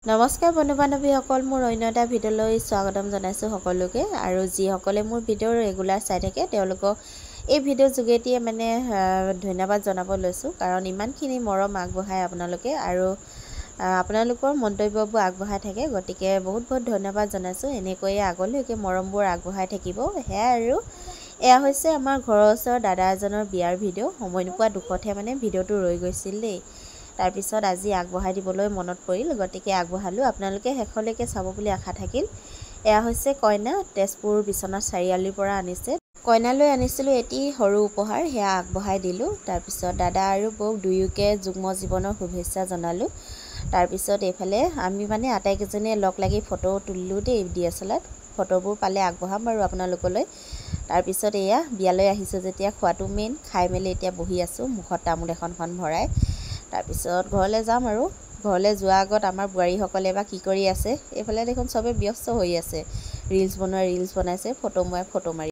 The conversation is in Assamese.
নমস্কাৰ বন্ধু বান্ধৱীসকল, মোৰ অন্য এটা ভিডিঅ'লৈ স্বাগতম জনাইছোঁ সকলোকে। আৰু যিসকলে মোৰ ভিডিঅ' ৰেগুলাৰ চাই থাকে তেওঁলোকক এই ভিডিঅ'ৰ যোগেদিয়ে ধন্যবাদ জনাব লৈছোঁ, কাৰণ ইমানখিনি মৰম আগবঢ়ায় আপোনালোকে আৰু আপোনালোকৰ মন্তব্যবোৰ আগবঢ়াই থাকে। গতিকে বহুত বহুত ধন্যবাদ জনাইছোঁ। এনেকৈয়ে আগলৈকে মৰমবোৰ আগবঢ়াই থাকিব। সেয়াই আৰু এয়া হৈছে আমাৰ ঘৰৰ ওচৰৰ দাদা এজনৰ বিয়াৰ ভিডিঅ'। সময় নোপোৱা দুখতহে ভিডিঅ'টো ৰৈ গৈছিল দেই। তাৰপিছত আজি আগবঢ়াই দিবলৈ মনত পৰিল, গতিকে আগবঢ়ালোঁ। আপোনালোকে শেষলৈকে চাব বুলি আশা থাকিল। এয়া হৈছে কইনা, তেজপুৰ বিশ্বনাথ চাৰিআলিৰ পৰা আনিছে। কইনালৈ আনিছিলোঁ এটি সৰু উপহাৰ, সেয়া আগবঢ়াই দিলোঁ। তাৰপিছত দাদা আৰু বৌক দুয়োকে যুগ্ম জীৱনৰ শুভেচ্ছা জনালোঁ। তাৰপিছত এইফালে আমি আটাইকেইজনীয়ে লগ লাগি ফটো তুলিলোঁ দেই DSLR-ত। ফটোবোৰ পালে আগবঢ়াম বাৰু আপোনালোকলৈ। তাৰপিছত এয়া বিয়ালৈ আহিছোঁ যেতিয়া খোৱাটো মেইন। খাই মেলি এতিয়া বহি আছোঁ মুখত তামোল এখন ভৰাই। তাৰপিছত ঘৰলৈ যাম আৰু ঘৰলৈ যোৱাৰ আগত আমাৰ বোৱাৰীসকলে বা কি কৰি আছে। এইফালে দেখোন চবেই ব্যস্ত হৈ আছে, ৰিলছ বনাইছে, ফটো মাৰি